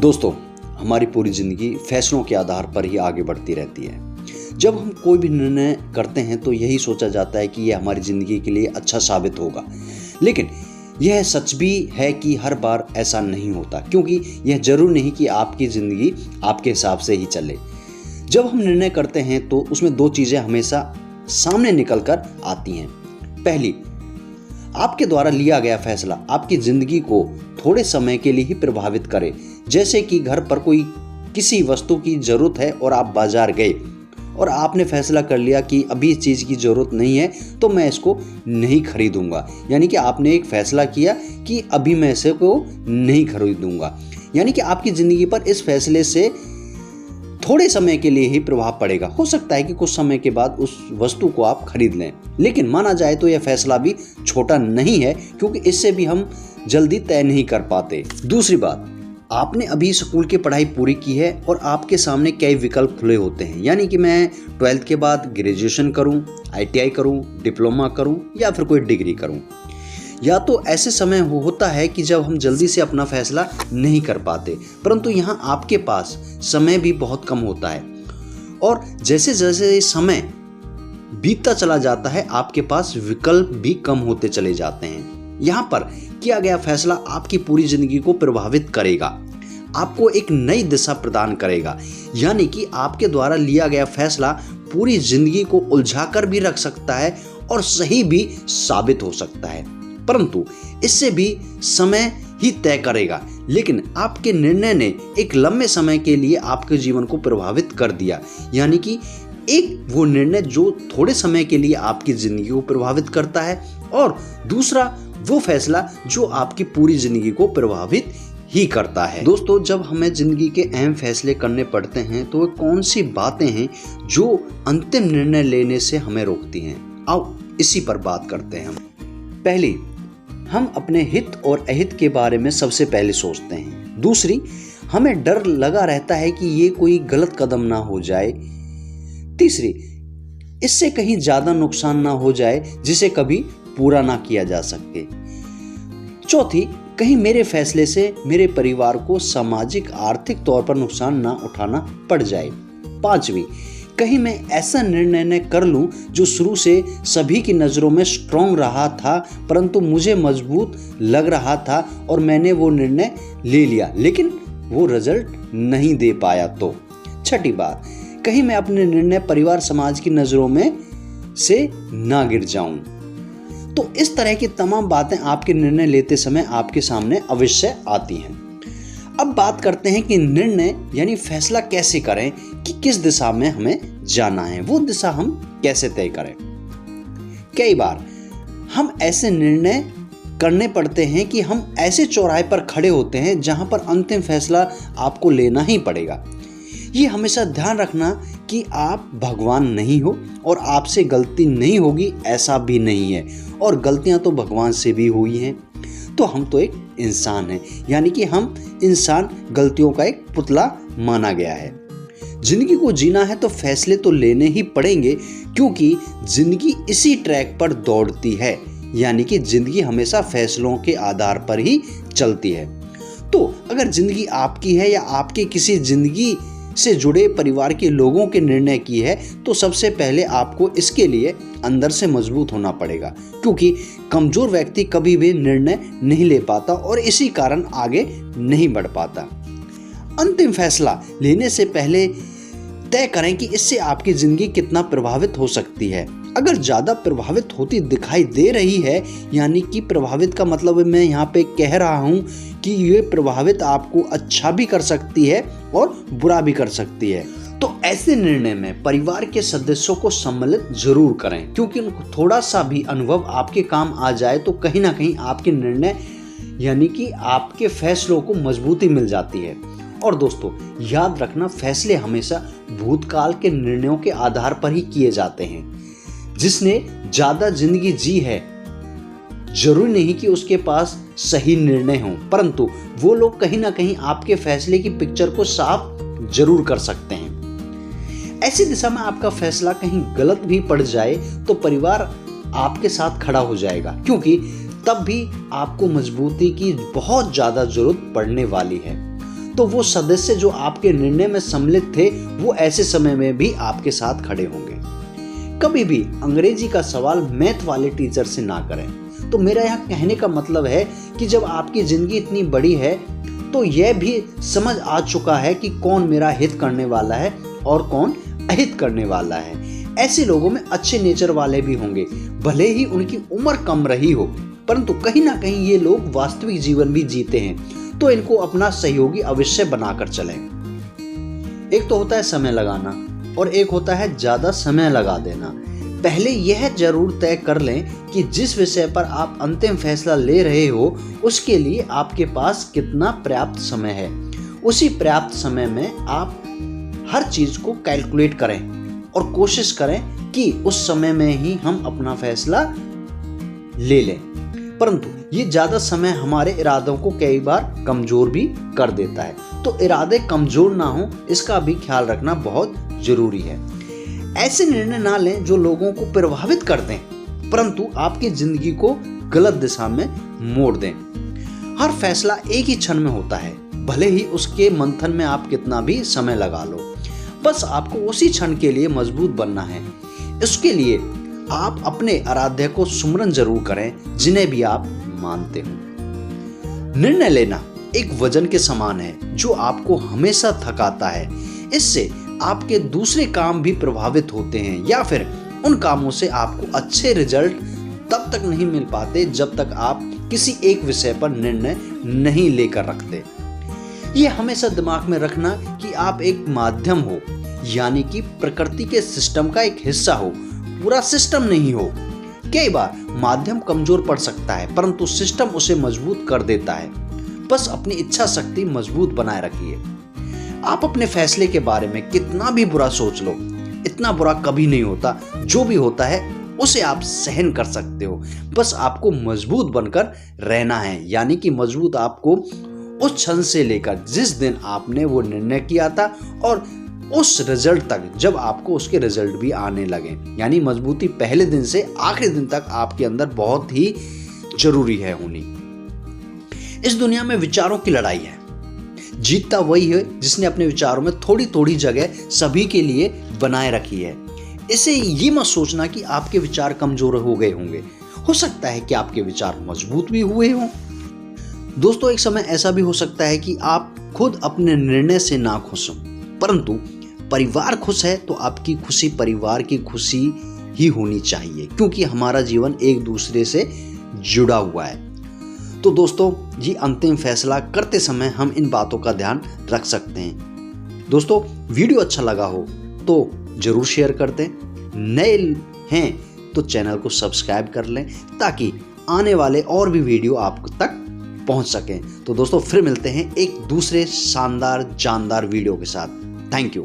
दोस्तों, हमारी पूरी ज़िंदगी फैसलों के आधार पर ही आगे बढ़ती रहती है। जब हम कोई भी निर्णय करते हैं तो यही सोचा जाता है कि यह हमारी ज़िंदगी के लिए अच्छा साबित होगा, लेकिन यह सच भी है कि हर बार ऐसा नहीं होता, क्योंकि यह ज़रूरी नहीं कि आपकी ज़िंदगी आपके हिसाब से ही चले। जब हम निर्णय करते हैं तो उसमें दो चीज़ें हमेशा सामने निकल कर आती हैं। पहली, आपके द्वारा लिया गया फैसला आपकी ज़िंदगी को थोड़े समय के लिए ही प्रभावित करे। जैसे कि घर पर कोई किसी वस्तु की ज़रूरत है और आप बाज़ार गए और आपने फैसला कर लिया कि अभी इस चीज़ की ज़रूरत नहीं है तो मैं इसको नहीं खरीदूंगा। यानी कि आपने एक फ़ैसला किया कि अभी मैं इसे को नहीं खरीदूंगा। यानी कि आपकी ज़िंदगी पर इस फैसले से थोड़े समय के लिए ही प्रभाव पड़ेगा। हो सकता है कि कुछ समय के बाद उस वस्तु को आप खरीद लें, लेकिन माना जाए तो यह फैसला भी छोटा नहीं है, क्योंकि इससे भी हम जल्दी तय नहीं कर पाते। दूसरी बात, आपने अभी स्कूल की पढ़ाई पूरी की है और आपके सामने कई विकल्प खुले होते हैं। यानी कि मैं 12th के बाद ग्रेजुएशन करूं, ITI करूं, डिप्लोमा करूं या फिर कोई डिग्री करूं। या तो ऐसे समय होता है कि जब हम जल्दी से अपना फैसला नहीं कर पाते, परंतु यहाँ आपके पास समय भी बहुत कम होता है और जैसे जैसे समय बीतता चला जाता है आपके पास विकल्प भी कम होते चले जाते हैं। यहाँ पर किया गया फैसला आपकी पूरी जिंदगी को प्रभावित करेगा, आपको एक नई दिशा प्रदान करेगा। यानी कि आपके द्वारा लिया गया फैसला पूरी जिंदगी को उलझाकर भी रख सकता है और सही भी साबित हो सकता है, परंतु इससे भी समय ही तय करेगा। लेकिन आपके निर्णय ने एक लंबे समय के लिए आपके जीवन को प्रभावित कर दिया। यानी कि एक वो निर्णय जो थोड़े समय के लिए आपकी जिंदगी को प्रभावित करता है और दूसरा वो फैसला जो आपकी पूरी जिंदगी को प्रभावित ही करता है। दोस्तों, जब हमें जिंदगी के अहम फैसले करने पड़ते हैं तो वे कौन सी बातें हैं जो अंतिम निर्णय लेने से हमें रोकती हैं? आओ इसी पर बात करते हैं। पहली, हम अपने हित और अहित के बारे में सबसे पहले सोचते हैं। दूसरी, हमें डर लगा रहता है कि ये कोई गलत कदम ना हो जाए। तीसरी, इससे कहीं ज्यादा नुकसान ना हो जाए जिसे कभी पूरा ना किया जा सके। चौथी, कहीं मेरे फैसले से मेरे परिवार को सामाजिक आर्थिक तौर पर नुकसान ना उठाना पड़ जाए। पांचवी, कहीं मैं ऐसा निर्णय न कर लूं जो शुरू से सभी की नज़रों में स्ट्रॉन्ग रहा था, परंतु मुझे मजबूत लग रहा था और मैंने वो निर्णय ले लिया लेकिन वो रिजल्ट नहीं दे पाया तो। छठी बात, कहीं मैं अपने निर्णय परिवार समाज की नज़रों में से ना गिर जाऊं। तो इस तरह की तमाम बातें आपके निर्णय लेते समय आपके सामने अवश्य आती हैं। अब बात करते हैं कि निर्णय यानी फैसला कैसे करें कि किस दिशा में हमें जाना है, वो दिशा हम कैसे तय करें। कई बार हम ऐसे निर्णय करने पड़ते हैं कि हम ऐसे चौराहे पर खड़े होते हैं जहां पर अंतिम फैसला आपको लेना ही पड़ेगा। ये हमेशा ध्यान रखना कि आप भगवान नहीं हो और आपसे गलती नहीं होगी ऐसा भी नहीं है, और गलतियां तो भगवान से भी हुई हैं। तो हम तो एक इंसान हैं, यानी कि हम इंसान गलतियों का एक पुतला माना गया है। जिंदगी को जीना है तो फैसले तो लेने ही पड़ेंगे, क्योंकि जिंदगी इसी ट्रैक पर दौड़ती है। यानी कि जिंदगी हमेशा फैसलों के आधार पर ही चलती है। तो अगर जिंदगी आपकी है या आपके किसी जिंदगी से जुड़े परिवार के लोगों के निर्णय की है, तो सबसे पहले आपको इसके लिए अंदर से मजबूत होना पड़ेगा, क्योंकि कमजोर व्यक्ति कभी भी निर्णय नहीं ले पाता और इसी कारण आगे नहीं बढ़ पाता। अंतिम फैसला लेने से पहले तय करें कि इससे आपकी जिंदगी कितना प्रभावित हो सकती है। अगर ज़्यादा प्रभावित होती दिखाई दे रही है, यानी कि प्रभावित का मतलब मैं यहाँ पे कह रहा हूँ कि ये प्रभावित आपको अच्छा भी कर सकती है और बुरा भी कर सकती है, तो ऐसे निर्णय में परिवार के सदस्यों को सम्मिलित जरूर करें, क्योंकि उनको थोड़ा सा भी अनुभव आपके काम आ जाए तो कहीं ना कहीं आपके निर्णय यानी कि आपके फैसलों को मजबूती मिल जाती है। और दोस्तों, याद रखना, फैसले हमेशा भूतकाल के निर्णयों के आधार पर ही किए जाते हैं। जिसने ज्यादा जिंदगी जी है, जरूरी नहीं कि उसके पास सही निर्णय हो, परंतु वो लोग कहीं ना कहीं आपके फैसले की पिक्चर को साफ जरूर कर सकते हैं। ऐसी दिशा में आपका फैसला कहीं गलत भी पड़ जाए तो परिवार आपके साथ खड़ा हो जाएगा, क्योंकि तब भी आपको मजबूती की बहुत ज़्यादा जरूरत पड़ने वाली है। तो वो सदस्य जो आपके निर्णय में सम्मिलित थे वो ऐसे समय में भी आपके साथ खड़े होंगे। कभी भी अंग्रेजी का सवाल मैथ वाले टीचर से ना करें। तो मेरा यहाँ कहने का मतलब है कि जब आपकी जिंदगी इतनी बड़ी है तो यह भी समझ आ चुका है कि कौन मेरा हित करने वाला है और कौन अहित करने वाला है। ऐसे लोगों में अच्छे नेचर वाले भी होंगे, भले ही उनकी उम्र कम रही हो, परंतु कहीं ना कहीं ये लोग वास्तविक जीवन भी जीते हैं, तो इनको अपना सहयोगी अवश्य बनाकर चलें। एक तो होता है समय लगाना और एक होता है ज्यादा समय लगा देना। पहले यह जरूर तय कर लें कि जिस विषय पर आप अंतिम फैसला ले रहे हो उसके लिए आपके पास कितना पर्याप्त समय है। उसी पर्याप्त समय में आप हर चीज को कैलकुलेट करें और कोशिश करें कि उस समय में ही हम अपना फैसला ले लें। परंतु ये ज्यादा समय हमारे इरादों को कई बार कमजोर भी कर देता है, तो इरादे कमजोर ना हो इसका भी ख्याल रखना बहुत जरूरी है। ऐसे निर्णय ना लें जो लोगों को प्रभावित कर दें परंतु आपकी जिंदगी को गलत दिशा में मोड़ दें। हर फैसला एक ही क्षण में होता है, भले ही उसके मंथन में आप कितना भी समय लगा लो। बस आपको उसी क्षण के लिए मजबूत बनना है। इसके लिए आप अपने आराध्य को सुमरन जरूर करें जिन्हें भी आप मानते हो। निर्णय लेना एक वजन के समान है जो आपको हमेशा थकाता है। इससे आपके दूसरे काम भी प्रभावित होते हैं या फिर उन कामों से आपको अच्छे रिजल्ट तब तक नहीं मिल पाते जब तक आप किसी एक विषय पर निर्णय नहीं लेकर रखते। ये हमेशा दिमाग में रखना कि आप एक माध्यम हो, यानी कि प्रकृति के सिस्टम का एक हिस्सा हो, पूरा सिस्टम नहीं हो। कई बार माध्यम कमजोर पड़ सकता है परंतु सिस्टम उसे मजबूत कर देता है। बस अपनी इच्छा शक्ति मजबूत बनाए रखिए। आप अपने फैसले के बारे में कितना भी बुरा सोच लो, इतना बुरा कभी नहीं होता। जो भी होता है उसे आप सहन कर सकते हो। बस आपको मजबूत बनकर रहना है, यानी कि मजबूत आपको उस क्षण से लेकर जिस दिन आपने वो निर्णय किया था और उस रिजल्ट तक जब आपको उसके रिजल्ट भी आने लगे, यानी मजबूती पहले दिन से आखिरी दिन तक आपके अंदर बहुत ही जरूरी है होनी। इस दुनिया में विचारों की लड़ाई है। जीतता वही है जिसने अपने विचारों में थोड़ी थोड़ी जगह सभी के लिए बनाए रखी है। इसे ये मत सोचना कि आपके विचार कमजोर हो गए होंगे। हो सकता है कि आपके विचार मजबूत भी हुए हों। दोस्तों, एक समय ऐसा भी हो सकता है कि आप खुद अपने निर्णय से ना खुश हो, परंतु परिवार खुश है तो आपकी खुशी परिवार की खुशी ही होनी चाहिए, क्योंकि हमारा जीवन एक दूसरे से जुड़ा हुआ है। तो दोस्तों, ये अंतिम फैसला करते समय हम इन बातों का ध्यान रख सकते हैं। दोस्तों, वीडियो अच्छा लगा हो तो जरूर शेयर कर दें। नए हैं तो चैनल को सब्सक्राइब कर लें ताकि आने वाले और भी वीडियो आप तक पहुंच सकें। तो दोस्तों, फिर मिलते हैं एक दूसरे शानदार जानदार वीडियो के साथ। Thank you.